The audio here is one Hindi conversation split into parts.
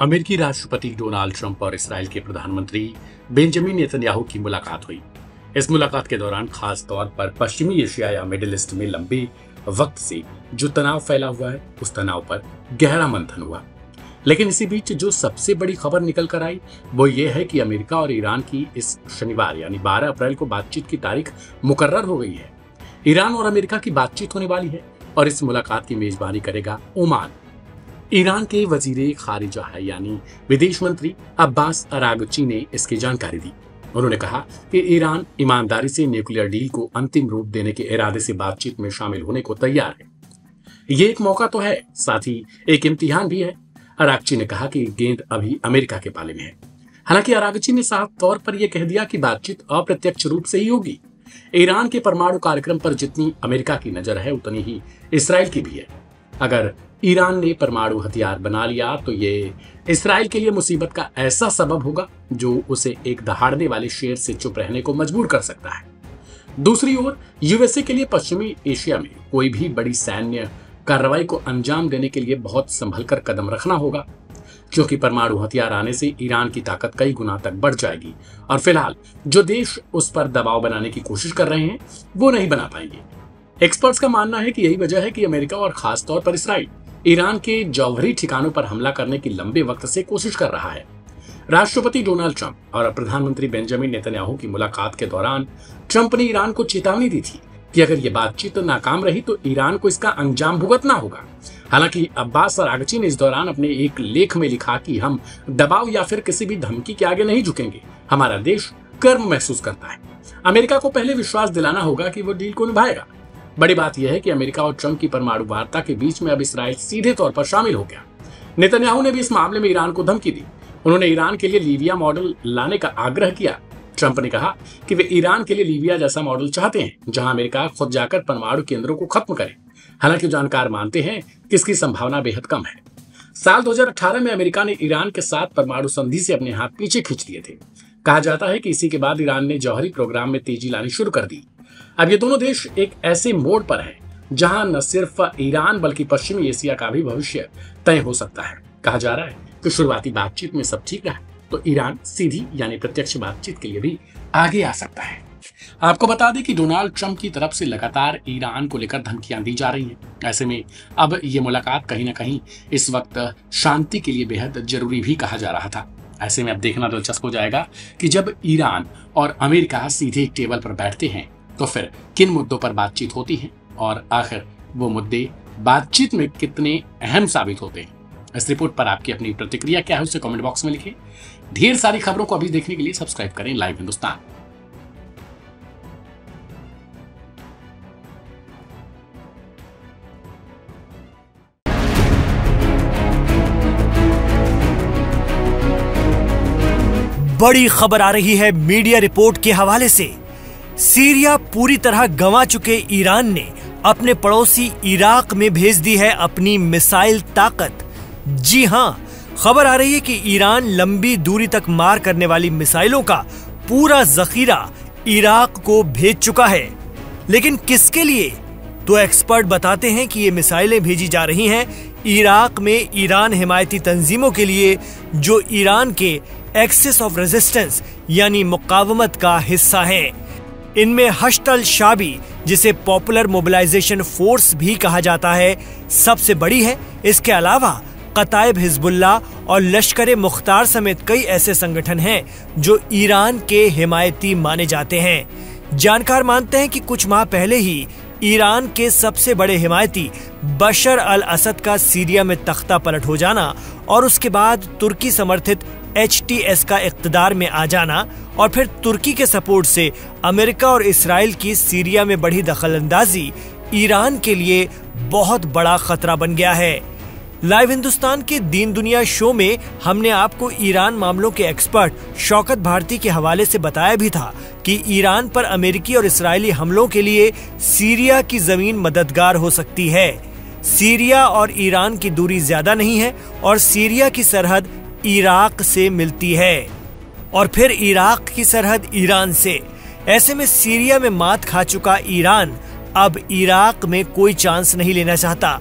अमेरिकी राष्ट्रपति डोनाल्ड ट्रंप और इसराइल के प्रधानमंत्री बेंजामिन नेतन्याहू की मुलाकात हुई। इस मुलाकात के दौरान खास तौर पर पश्चिमी एशिया या मिडिल ईस्ट में लंबे वक्त से जो तनाव फैला हुआ है, उस तनाव पर गहरा मंथन हुआ। लेकिन इसी बीच जो सबसे बड़ी खबर निकल कर आई वो ये है कि अमेरिका और ईरान की इस शनिवार यानी 12 अप्रैल को बातचीत की तारीख मुकर्रर हो गई है। ईरान और अमेरिका की बातचीत होने वाली है और इस मुलाकात की मेजबानी करेगा ओमान। ईरान के वजीर खारिजा यानी विदेश मंत्री अब्बास अरागची ने इसकी जानकारी दी। उन्होंने कहा कि ईरान ईमानदारी से न्यूक्लियर डील को अंतिम रूप देने के इरादे से बातचीत में शामिल होने को तैयार है। ये एक मौका तो है, साथ ही एक इम्तिहान भी है। अरागची ने कहा कि गेंद अभी अमेरिका के पाले में है। हालांकि अरागची ने साफ तौर पर यह कह दिया कि बातचीत अप्रत्यक्ष रूप से ही होगी। ईरान के परमाणु कार्यक्रम पर जितनी अमेरिका की नजर है उतनी ही इसराइल की भी है। अगर ईरान ने परमाणु हथियार बना लिया तो ये इसराइल के लिए मुसीबत का ऐसा सबब होगा जो उसे एक दहाड़ने वाले शेर से चुप रहने को मजबूर कर सकता है। दूसरी ओर यूएसए के लिए पश्चिमी एशिया में कोई भी बड़ी सैन्य कार्रवाई को अंजाम देने के लिए बहुत संभल कर कदम रखना होगा, क्योंकि परमाणु हथियार आने से ईरान की ताकत कई गुना तक बढ़ जाएगी और फिलहाल जो देश उस पर दबाव बनाने की कोशिश कर रहे हैं वो नहीं बना पाएंगे। एक्सपर्ट्स का मानना है कि यही वजह है कि अमेरिका और खास तौर पर इसराइल ईरान के जौहरी ठिकानों पर हमला करने की लंबे वक्त से कोशिश कर रहा है। राष्ट्रपति डोनाल्ड ट्रंप और प्रधानमंत्री बेंजामिन नेतन्याहू की मुलाकात के दौरान ट्रंप ने ईरान को चेतावनी दी थी कि अगर ये बातचीत नाकाम रही तो ईरान को इसका अंजाम भुगतना होगा। हालांकि अब्बास अरागची ने इस दौरान अपने एक लेख में लिखा कि हम दबाव या फिर किसी भी धमकी के आगे नहीं झुकेंगे। हमारा देश गर्व महसूस करता है। अमेरिका को पहले विश्वास दिलाना होगा कि वो डील को निभाएगा। बड़ी बात यह है कि अमेरिका और ट्रंप की परमाणु वार्ता के बीच में अब इसराइल सीधे तौर पर शामिल हो गया। नेतन्याहू ने भी इस मामले में ईरान को धमकी दी। उन्होंने ईरान के लिए लीबिया मॉडल लाने का आग्रह किया। ट्रंप ने कहा कि वे ईरान के लिए लीबिया जैसा मॉडल चाहते हैं, जहां अमेरिका खुद जाकर परमाणु केंद्रों को खत्म करे। हालांकि जानकार मानते हैं कि इसकी संभावना बेहद कम है। साल 2018 में अमेरिका ने ईरान के साथ परमाणु संधि से अपने हाथ पीछे खींच लिए थे। कहा जाता है कि इसी के बाद ईरान ने जौहरी प्रोग्राम में तेजी लानी शुरू कर दी। अब ये दोनों देश एक ऐसे मोड़ पर हैं जहां न सिर्फ ईरान बल्कि पश्चिमी एशिया का भी भविष्य तय हो सकता है। कहा जा रहा है कि शुरुआती बातचीत में सब ठीक रहा तो ईरान सीधी यानी प्रत्यक्ष बातचीत के लिए भी आगे आ सकता है। आपको बता दें कि डोनाल्ड ट्रंप की तरफ से लगातार ईरान को लेकर धमकियां दी जा रही हैं। ऐसे में अब ये मुलाकात कहीं ना कहीं इस वक्त शांति के लिए बेहद जरूरी भी कहा जा रहा था। ऐसे में अब देखना दिलचस्प हो जाएगा कि जब ईरान और अमेरिका सीधे एक टेबल पर बैठते हैं तो फिर किन मुद्दों पर बातचीत होती है और आखिर वो मुद्दे बातचीत में कितने अहम साबित होते हैं। इस रिपोर्ट पर आपकी अपनी प्रतिक्रिया क्या है उसे कमेंट बॉक्स में लिखें। ढेर सारी खबरों को अभी देखने के लिए सब्सक्राइब करें लाइव हिंदुस्तान। बड़ी खबर आ रही है मीडिया रिपोर्ट के हवाले से। सीरिया पूरी तरह गंवा चुके ईरान ने अपने पड़ोसी इराक में भेज दी है अपनी मिसाइल ताकत। जी हां, खबर आ रही है कि ईरान लंबी दूरी तक मार करने वाली मिसाइलों का पूरा जखीरा इराक को भेज चुका है। लेकिन किसके लिए? तो एक्सपर्ट बताते हैं कि ये मिसाइलें भेजी जा रही हैं इराक में ईरान हिमायती तंजीमों के लिए, जो ईरान के एक्सिस ऑफ रेजिस्टेंस यानी मुकावमत का हिस्सा है। इनमें हश्द अल शाबी, जिसे पॉपुलर मोबिलाइजेशन फोर्स भी कहा जाता है, सबसे बड़ी है। इसके अलावा कताइब हिजबुल्लाह और लश्कर मुख्तार समेत कई ऐसे संगठन हैं जो ईरान के हिमायती माने जाते हैं। जानकार मानते हैं कि कुछ माह पहले ही ईरान के सबसे बड़े हिमायती बशर अल असद का सीरिया में तख्ता पलट हो जाना और उसके बाद तुर्की समर्थित HTS का इक़्तिदार में आ जाना और फिर तुर्की के सपोर्ट से अमेरिका और इसराइल की सीरिया में बढ़ी दखलंदाजी ईरान के लिए बहुत बड़ा खतरा बन गया है। लाइव हिंदुस्तान के दीन दुनिया शो में हमने आपको ईरान मामलों के एक्सपर्ट शौकत भारती के हवाले से बताया भी था कि ईरान पर अमेरिकी और इस्राएली हमलों के लिए सीरिया की जमीन मददगार हो सकती है। सीरिया और ईरान की दूरी ज्यादा नहीं है और सीरिया की सरहद इराक से मिलती है और फिर इराक की सरहद ईरान से। ऐसे में सीरिया में मात खा चुका ईरान अब इराक में कोई चांस नहीं लेना चाहता।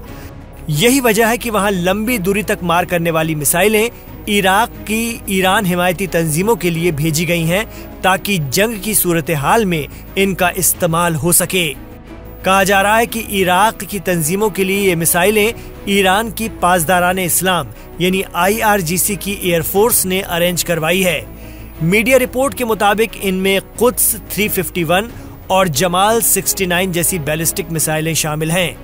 यही वजह है कि वहां लंबी दूरी तक मार करने वाली मिसाइलें इराक की ईरान हिमायती तंजीमों के लिए भेजी गई हैं ताकि जंग की सूरत हाल में इनका इस्तेमाल हो सके। कहा जा रहा है कि इराक की तंजीमों के लिए ये मिसाइलें ईरान की पासदाराने इस्लाम यानी IRGC की एयरफोर्स ने अरेंज करवाई है। मीडिया रिपोर्ट के मुताबिक इनमें कुद्स 351 और जमाल 69 जैसी बैलिस्टिक मिसाइलें शामिल हैं।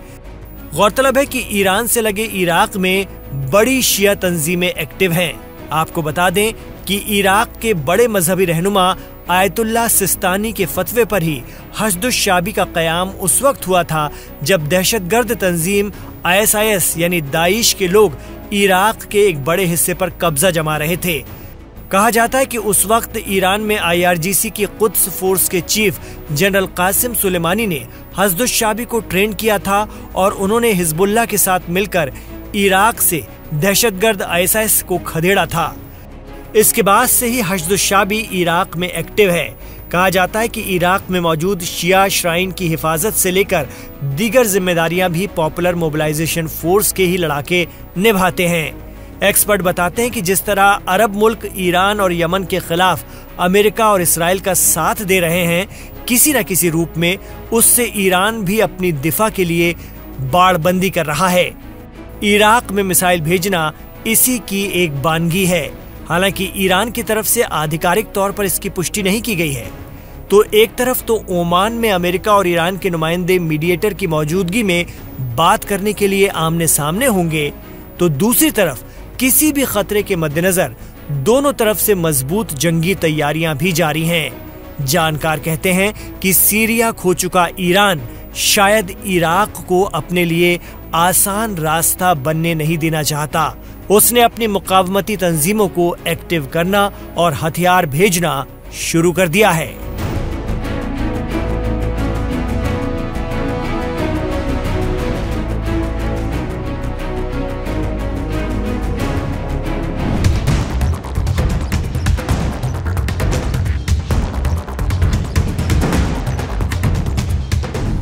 गौरतलब है कि ईरान से लगे इराक में बड़ी शिया तंजीमें एक्टिव हैं। आपको बता दें कि इराक के बड़े मजहबी रहनुमा आयतुल्लाह सिस्तानी के फतवे पर ही हश्दुश-शाबी का क़याम उस वक्त हुआ था जब दहशतगर्द तंजीम ISIS यानी दाइश के लोग इराक के एक बड़े हिस्से पर कब्जा जमा रहे थे। कहा जाता है कि उस वक्त ईरान में IRGC की कुद्स फोर्स के चीफ जनरल कासिम सुलेमानी ने हश्दुश-शाबी को ट्रेन किया था और उन्होंने हिजबुल्लाह के साथ मिलकर इराक से दहशतगर्द ISIS को खदेड़ा था। इसके बाद से ही हश्दुश-शाबी इराक में एक्टिव है। कहा जाता है कि इराक में मौजूद शिया श्राइन की हिफाजत से लेकर दीगर जिम्मेदारियां भी पॉपुलर मोबिलाइजेशन फोर्स के ही लड़ाके निभाते हैं। एक्सपर्ट बताते हैं कि जिस तरह अरब मुल्क ईरान और यमन के खिलाफ अमेरिका और इसराइल का साथ दे रहे हैं, किसी न किसी रूप में उससे ईरान भी अपनी दिफा के लिए बाड़बंदी कर रहा है। इराक में मिसाइल भेजना इसी की एक बानगी है। हालांकि ईरान की तरफ से आधिकारिक तौर पर इसकी पुष्टि नहीं की गई है। तो एक तरफ तो ओमान में अमेरिका और ईरान के नुमाइंदे मीडिएटर की मौजूदगी में बात करने के लिए आमने सामने होंगे, तो दूसरी तरफ किसी भी खतरे के मद्देनजर दोनों तरफ से मजबूत जंगी तैयारियां भी जारी हैं। जानकार कहते हैं कि सीरिया खो चुका ईरान शायद इराक को अपने लिए आसान रास्ता बनने नहीं देना चाहता। उसने अपनी मुकावमती तंजीमों को एक्टिव करना और हथियार भेजना शुरू कर दिया है।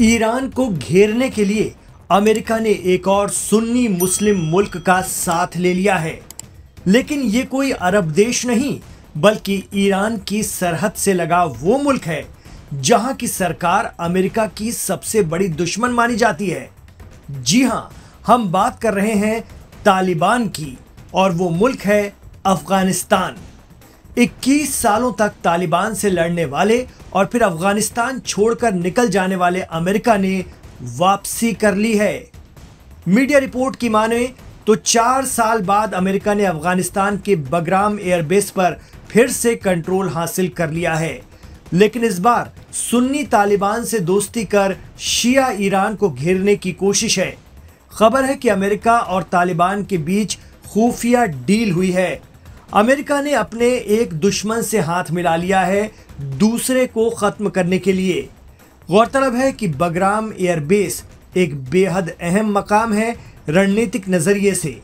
ईरान को घेरने के लिए अमेरिका ने एक और सुन्नी मुस्लिम मुल्क का साथ ले लिया है, लेकिन ये कोई अरब देश नहीं बल्कि ईरान की सरहद से लगा वो मुल्क है जहां की सरकार अमेरिका की सबसे बड़ी दुश्मन मानी जाती है। जी हां, हम बात कर रहे हैं तालिबान की और वो मुल्क है अफगानिस्तान। 21 सालों तक तालिबान से लड़ने वाले और फिर अफगानिस्तान छोड़कर निकल जाने वाले अमेरिका ने वापसी कर ली है। मीडिया रिपोर्ट की माने तो 4 साल बाद अमेरिका ने अफगानिस्तान के बगराम एयरबेस पर फिर से कंट्रोल हासिल कर लिया है, लेकिन इस बार सुन्नी तालिबान से दोस्ती कर शिया ईरान को घेरने की कोशिश है। खबर है कि अमेरिका और तालिबान के बीच खुफिया डील हुई है। अमेरिका ने अपने एक दुश्मन से हाथ मिला लिया है दूसरे को खत्म करने के लिए। गौरतलब है कि बगराम एयरबेस एक बेहद अहम मकाम है रणनीतिक नजरिए से।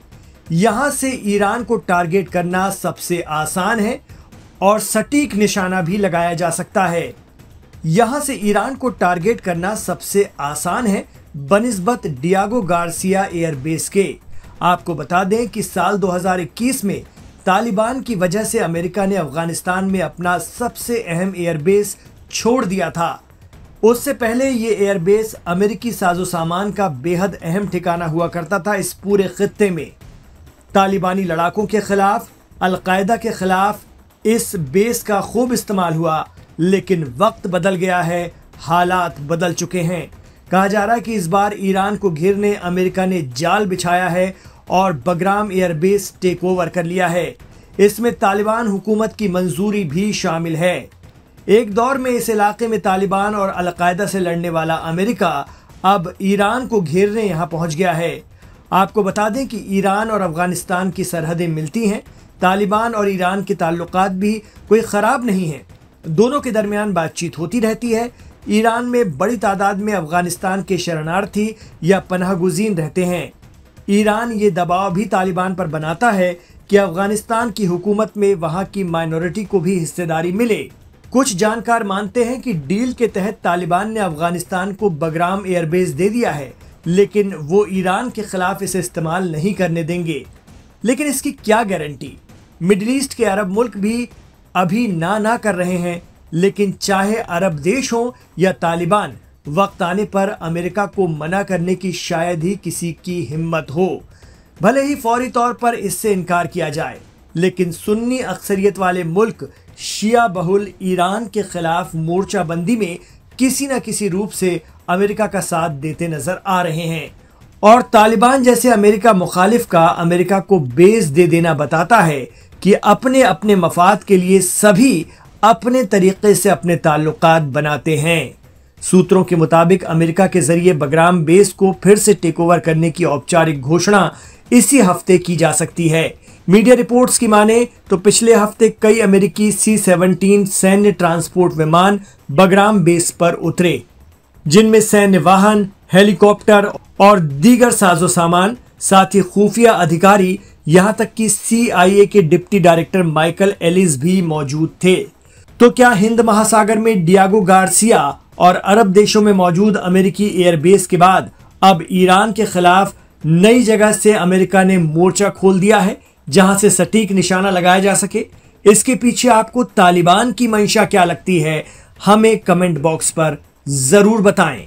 यहां से ईरान को टारगेट करना सबसे आसान है और सटीक निशाना भी लगाया जा सकता है। यहां से ईरान को टारगेट करना सबसे आसान है बनिस्बत डियागो गार्सिया एयरबेस के। आपको बता दें कि साल 2021 में तालिबान की वजह से अमेरिका ने अफगानिस्तान में अपना सबसे अहम एयरबेस छोड़ दिया था। उससे पहले ये एयरबेस अमेरिकी साजो सामान का बेहद अहम ठिकाना हुआ करता था इस पूरे खित्ते में। तालिबानी लड़ाकों के खिलाफ, अलकायदा के खिलाफ इस बेस का खूब इस्तेमाल हुआ, लेकिन वक्त बदल गया है, हालात बदल चुके हैं। कहा जा रहा है कि इस बार ईरान को घेरने अमेरिका ने जाल बिछाया है और बगराम एयरबेस टेक ओवर कर लिया है। इसमें तालिबान हुकूमत की मंजूरी भी शामिल है। एक दौर में इस इलाके में तालिबान और अलकायदा से लड़ने वाला अमेरिका अब ईरान को घेरने यहां पहुंच गया है। आपको बता दें कि ईरान और अफगानिस्तान की सरहदें मिलती हैं। तालिबान और ईरान के ताल्लुकात भी कोई ख़राब नहीं हैं। दोनों के दरमियान बातचीत होती रहती है। ईरान में बड़ी तादाद में अफगानिस्तान के शरणार्थी या पनाहगुज़ीन रहते हैं। ईरान ये दबाव भी तालिबान पर बनाता है कि अफगानिस्तान की हुकूमत में वहाँ की माइनॉरिटी को भी हिस्सेदारी मिले। कुछ जानकार मानते हैं कि डील के तहत तालिबान ने अफगानिस्तान को बगराम एयरबेस दे दिया है, लेकिन वो ईरान के खिलाफ इसे इस्तेमाल नहीं करने देंगे। लेकिन इसकी क्या गारंटी? मिडिल ईस्ट के अरब मुल्क भी अभी ना कर रहे हैं, लेकिन चाहे अरब देश हो या तालिबान, वक्त आने पर अमेरिका को मना करने की शायद ही किसी की हिम्मत हो। भले ही फौरी तौर पर इससे इनकार किया जाए, लेकिन सुन्नी अक्सरियत वाले मुल्क शिया बहुल ईरान के खिलाफ मोर्चाबंदी में किसी न किसी रूप से अमेरिका का साथ देते नजर आ रहे हैं। और तालिबान जैसे अमेरिका मुखालिफ का अमेरिका को बेस दे देना बताता है कि अपने अपने मफाद के लिए सभी अपने तरीके से अपने ताल्लुकात बनाते हैं। सूत्रों के मुताबिक अमेरिका के जरिए बगराम बेस को फिर से टेक ओवर करने की औपचारिक घोषणा इसी हफ्ते की जा सकती है। मीडिया रिपोर्ट्स की माने तो पिछले हफ्ते कई अमेरिकी C-17 सैन्य ट्रांसपोर्ट विमान बगराम बेस पर उतरे, जिनमें सैन्य वाहन, हेलीकॉप्टर और दीगर साजो सामान, साथ ही खुफिया अधिकारी, यहां तक कि CIA के डिप्टी डायरेक्टर माइकल एलिस भी मौजूद थे। तो क्या हिंद महासागर में डियागो गार्सिया और अरब देशों में मौजूद अमेरिकी एयरबेस के बाद अब ईरान के खिलाफ नई जगह से अमेरिका ने मोर्चा खोल दिया है, जहां से सटीक निशाना लगाया जा सके? इसके पीछे आपको तालिबान की मंशा क्या लगती है? हमें कमेंट बॉक्स पर जरूर बताएं।